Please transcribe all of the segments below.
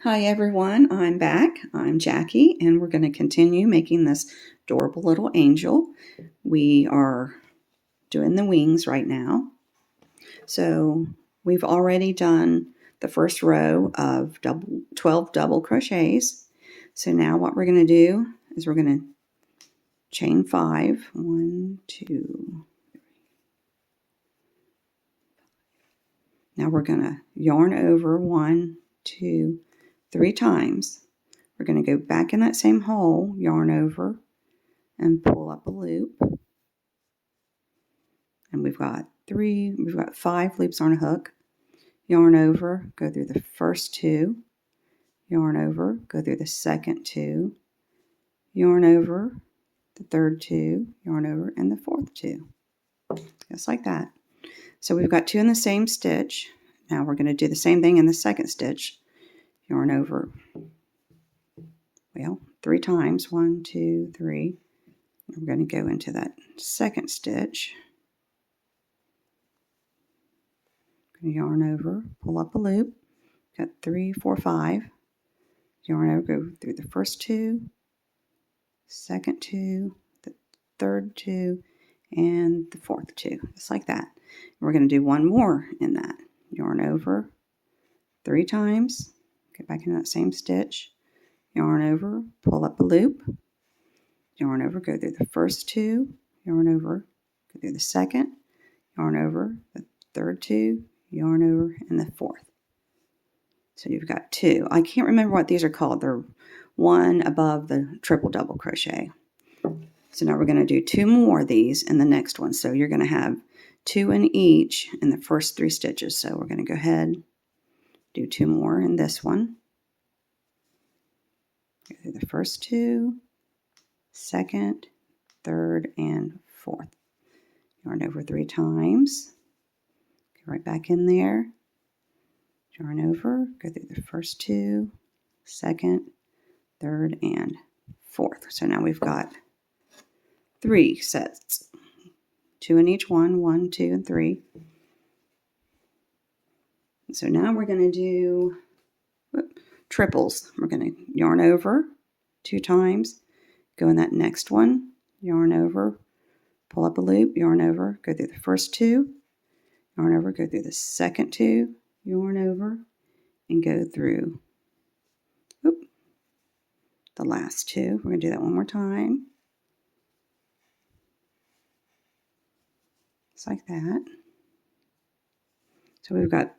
Hi everyone, I'm back. I'm Jackie and we're going to continue making this adorable little angel. We are doing the wings right now. So we've already done the first row of 12 double crochets. So now what we're going to do is we're going to chain 5. 1, 2. Now we're going to yarn over 1, 2, 3 times. We're going to go back in that same hole, yarn over, and pull up a loop. And we've got 5 loops on a hook. Yarn over, go through the first 2. Yarn over, go through the second 2. Yarn over, the third 2. Yarn over, and the fourth 2. Just like that. So we've got 2 in the same stitch. Now we're going to do the same thing in the second stitch. Yarn over, 3 times. 1, 2, 3. We're going to go into that second stitch. Yarn over, pull up a loop. Got 3, 4, 5. Yarn over, go through the first 2, second 2, the third 2, and the fourth 2. Just like that. We're going to do one more in that. Yarn over 3 times. Get back in that same stitch. Yarn over, pull up a loop. Yarn over, go through the first 2. Yarn over, go through the second. Yarn over, the third 2. Yarn over, and the fourth. So you've got 2. I can't remember what these are called. They're one above the triple double crochet. So now we're going to do 2 more of these in the next one. So you're going to have 2 in each in the first 3 stitches. So we're going to go ahead, do 2 more in this one. Go through the first 2, second, third, and fourth. Yarn over 3 times. Go right back in there. Yarn over, go through the first 2, second, third, and fourth. So now we've got 3 sets. 2 in each one, 1, 2, and 3. So now we're going to do triples. We're going to yarn over 2 times, go in that next one, yarn over, pull up a loop, yarn over, go through the first 2, yarn over, go through the second 2, yarn over, and go through the last 2. We're going to do that one more time. Just like that. So we've got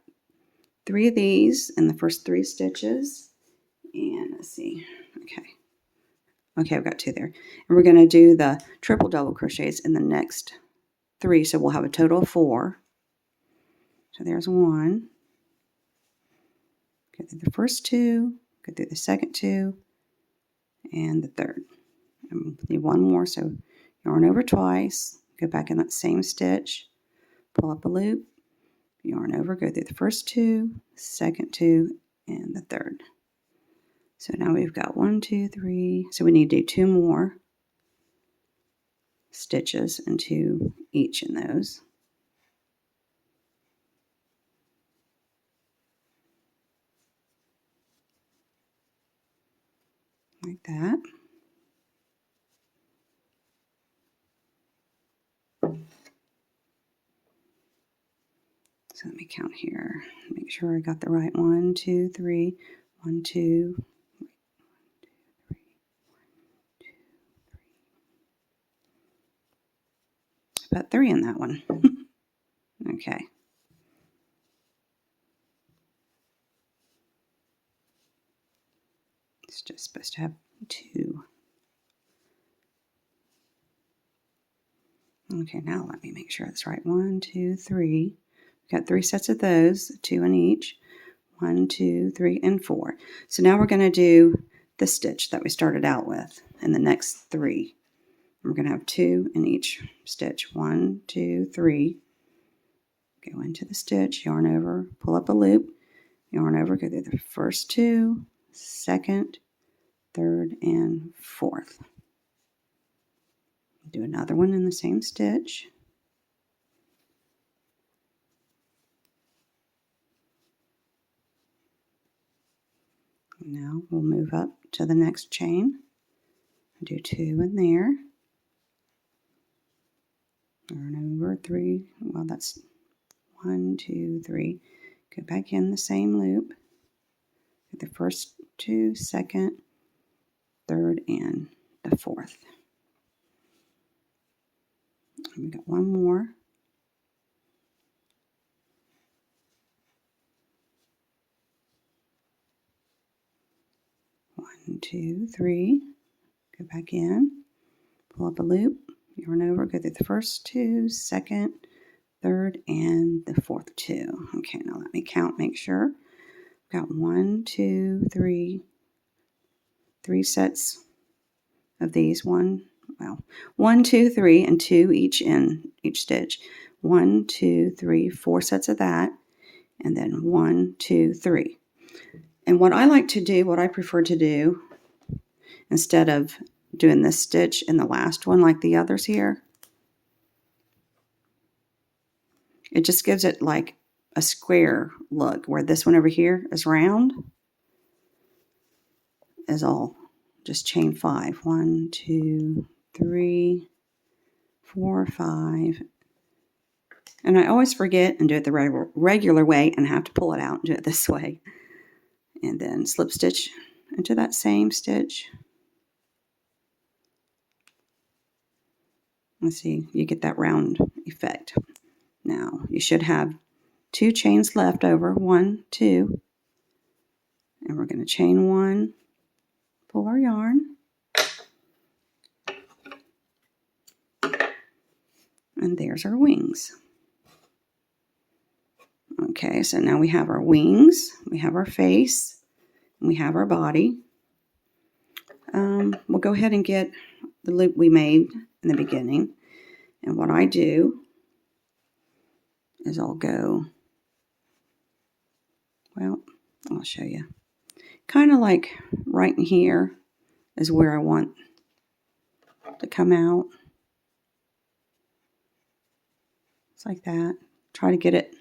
3 of these in the first 3 stitches. And let's see. Okay, I've got 2 there. And we're going to do the triple double crochets in the next 3. So we'll have a total of 4. So there's 1. Go through the first 2, go through the second 2, and the third. And we'll need 1 more. So yarn over twice, go back in that same stitch, pull up a loop, yarn over, go through the first 2, second 2, and the third. So now we've got 1, 2, 3. So we need to do 2 more stitches and 2 each in those. Like that. So let me count here. Make sure I got the right 1, 2, 3. 1, 2. About 3 in that one. Okay. It's just supposed to have 2. Okay, now let me make sure that's right. 1, 2, 3. We've got 3 sets of those, 2 in each. 1, 2, 3, and 4. So now we're going to do the stitch that we started out with in the next 3. We're going to have 2 in each stitch. 1, 2, 3. Go into the stitch, yarn over, pull up a loop, yarn over, go through the first 2, second, third, and fourth. Do another one in the same stitch. Now we'll move up to the next chain. Do 2 in there. Yarn over 3. Well, that's 1, 2, 3. Go back in the same loop. The first 2, second, third, and the fourth. And we got one more. One, 2, 3. Go back in, pull up a loop, yarn over, go through the first 2, second, third, and the fourth 2. Okay, now let me count, make sure. Got 1, 2, 3, 3 sets of these. 1, 2, 3, and 2 each in each stitch. 1, 2, 3, 4 sets of that, and then 1, 2, 3. And what I like to do, what I prefer to do, instead of doing this stitch in the last one like the others here, it just gives it like a square look, where this one over here is round, is all just chain 5. 1, 2, 3, 4, 5. And I always forget and do it the regular way and have to pull it out and do it this way. And then slip stitch into that same stitch. Let's see, you get that round effect. Now you should have 2 chains left over, 1, 2, and we're going to chain 1, pull our yarn, and there's our wings. Okay, so now we have our wings, we have our face, and we have our body. We'll go ahead and get the loop we made in the beginning, and what I do is I'll go, well, I'll show you. Kind of like right in here is where I want to come out. It's like that. Try to get it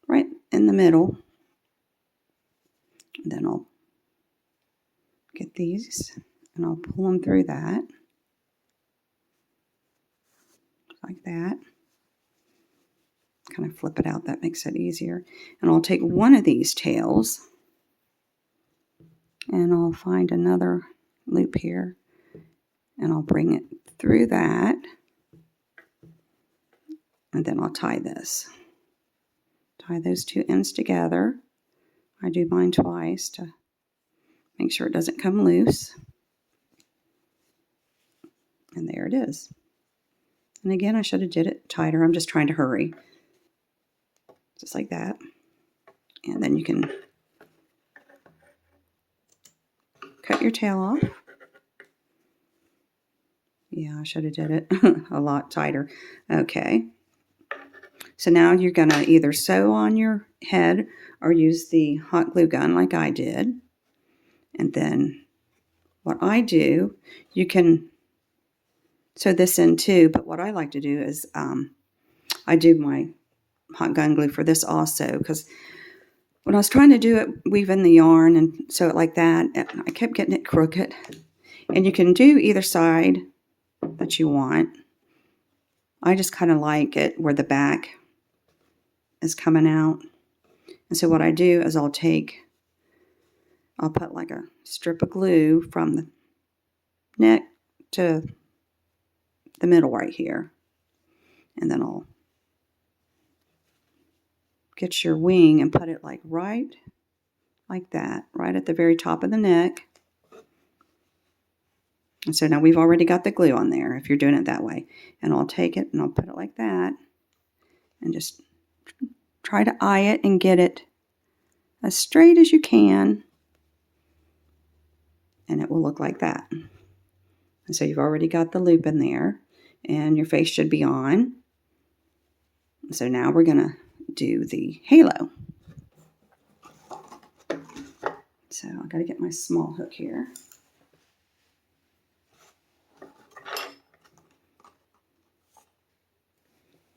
right in the middle. And then I'll get these and I'll pull them through that. Like that. Kind of flip it out, that makes it easier. And I'll take one of these tails and I'll find another loop here and I'll bring it through that, and then I'll tie this. Tie those 2 ends together. I do mine twice to make sure it doesn't come loose. And there it is. And again, I should have did it tighter. I'm just trying to hurry. Just like that. And then you can cut your tail off. Yeah, I should have did it a lot tighter. Okay. So now you're going to either sew on your head or use the hot glue gun like I did. And then what I do, you can sew this in too, but what I like to do is I do my hot gun glue for this also, because when I was trying to do it, weave in the yarn and sew it like that, I kept getting it crooked. And you can do either side that you want. I just kind of like it where the back is coming out. And so what I do is I'll put like a strip of glue from the neck to the middle right here. And then I'll get your wing and put it like right like that, right at the very top of the neck. And so now we've already got the glue on there if you're doing it that way. And I'll take it and I'll put it like that and just try to eye it and get it as straight as you can. And it will look like that. And so you've already got the loop in there and your face should be on. So now we're going to do the halo. So I've got to get my small hook here.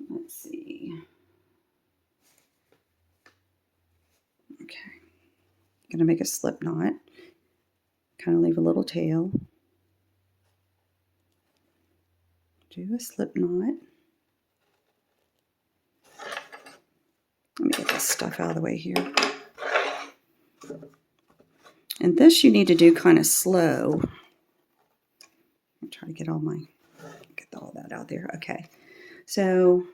Let's see. Okay. Going to make a slip knot. Kind of leave a little tail. Do a slip knot. Let me get this stuff out of the way here. And this you need to do kind of slow. I'll try to get all that out there. Okay. So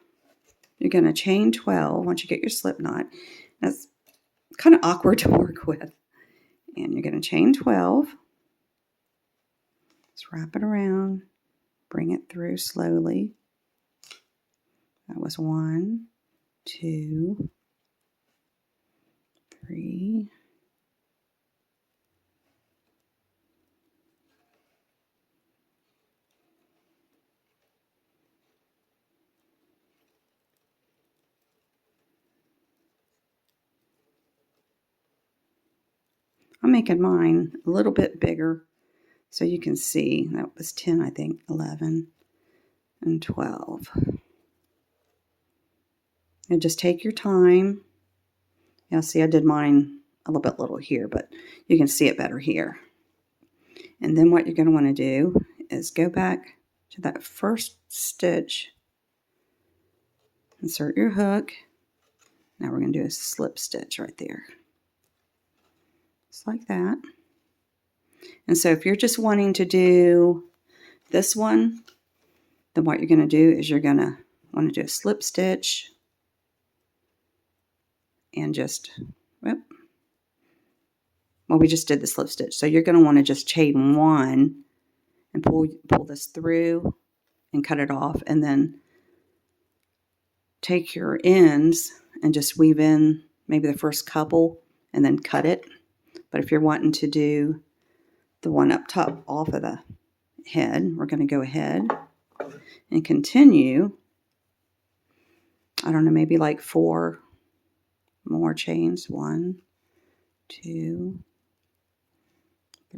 you're going to chain 12 once you get your slip knot. That's kind of awkward to work with. And you're going to chain 12. Just wrap it around. Bring it through slowly. That was 1, 2, 3. I'm making mine a little bit bigger so you can see. That was 10, I think, 11, and 12. And just take your time. Yeah, see, I did mine a little bit little here, but you can see it better here. And then what you're going to want to do is go back to that first stitch. Insert your hook. Now we're going to do a slip stitch right there. Just like that. And so if you're just wanting to do this one, then what you're going to do is you're going to want to do a slip stitch and just, well, we just did the slip stitch. So you're going to want to just chain 1 and pull this through and cut it off, and then take your ends and just weave in maybe the first couple and then cut it. But if you're wanting to do the one up top off of the head, we're going to go ahead and continue, I don't know, maybe like 4 more chains. 1, 2,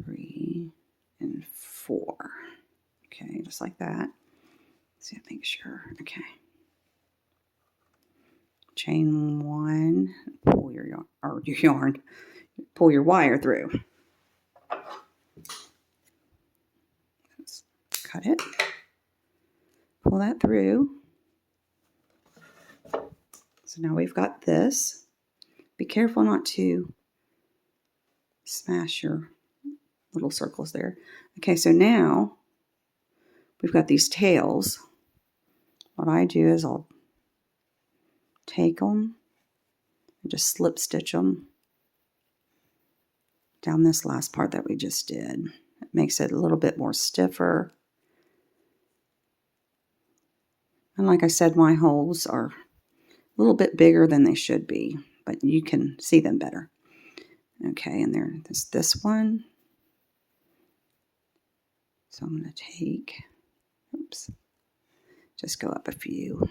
3, and 4. Okay, just like that. Let's see, make sure. Okay. Chain 1, pull your yarn, pull your wire through. Let's cut it. Pull that through. So now we've got this. Be careful not to smash your little circles there. Okay, so now we've got these tails. What I do is I'll take them and just slip stitch them down this last part that we just did. It makes it a little bit more stiffer. And like I said, my holes are a little bit bigger than they should be, but you can see them better. Okay, and there's this one. So I'm going to take, just go up a few.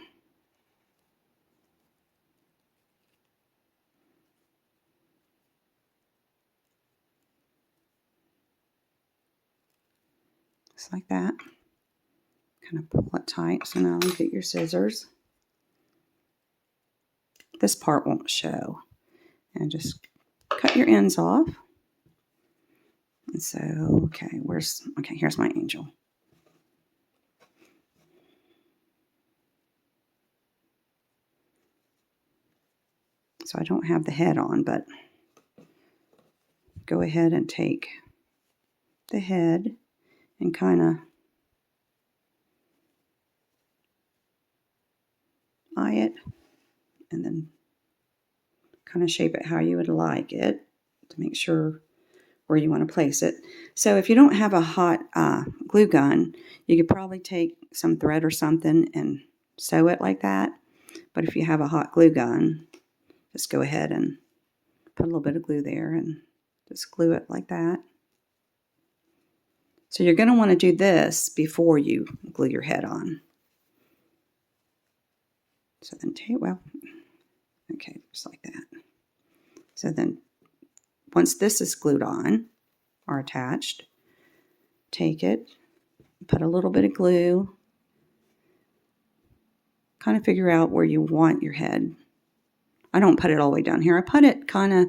Just like that. Kind of pull it tight. So now get your scissors. This part won't show. And just cut your ends off. And so, okay, here's my angel. So I don't have the head on, but go ahead and take the head and kind of eye it, and then kind of shape it how you would like it to make sure where you want to place it. So if you don't have a hot glue gun, you could probably take some thread or something and sew it like that. But if you have a hot glue gun, just go ahead and put a little bit of glue there and just glue it like that. So you're going to want to do this before you glue your head on. So then okay, just like that. So then once this is glued on or attached, take it, put a little bit of glue, kind of figure out where you want your head. I don't put it all the way down here. I put it kind of,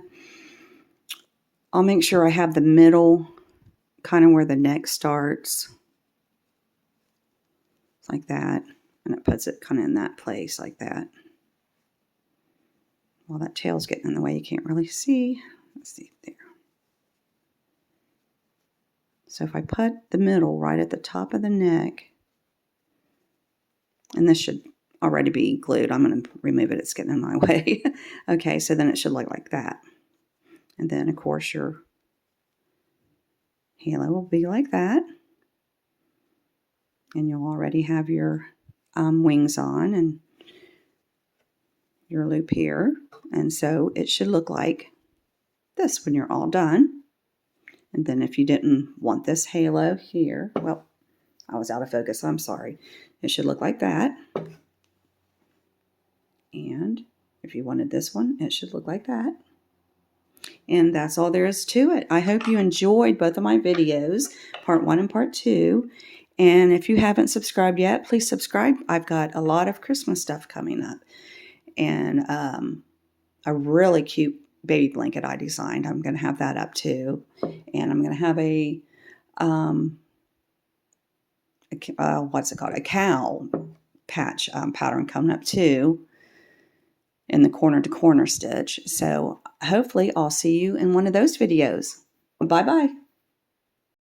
I'll make sure I have the middle kind of where the neck starts. Like that. And it puts it kind of in that place like that. Well, that tail's getting in the way. You can't really see. Let's see there. So if I put the middle right at the top of the neck, and this should already be glued. I'm going to remove it. It's getting in my way. Okay, so then it should look like that. And then, of course, your halo will be like that. And you'll already have your wings on and your loop here. And so it should look like this when you're all done. And then if you didn't want this halo here, well, I was out of focus, I'm sorry. It should look like that. And if you wanted this one, it should look like that. And that's all there is to it. I hope you enjoyed both of my videos, part 1 and part 2. And if you haven't subscribed yet, please subscribe. I've got a lot of Christmas stuff coming up. And a really cute baby blanket I designed. I'm going to have that up too. And I'm going to have a what's it called? A cow patch pattern coming up too in the corner to corner stitch. So hopefully I'll see you in one of those videos. Bye-bye.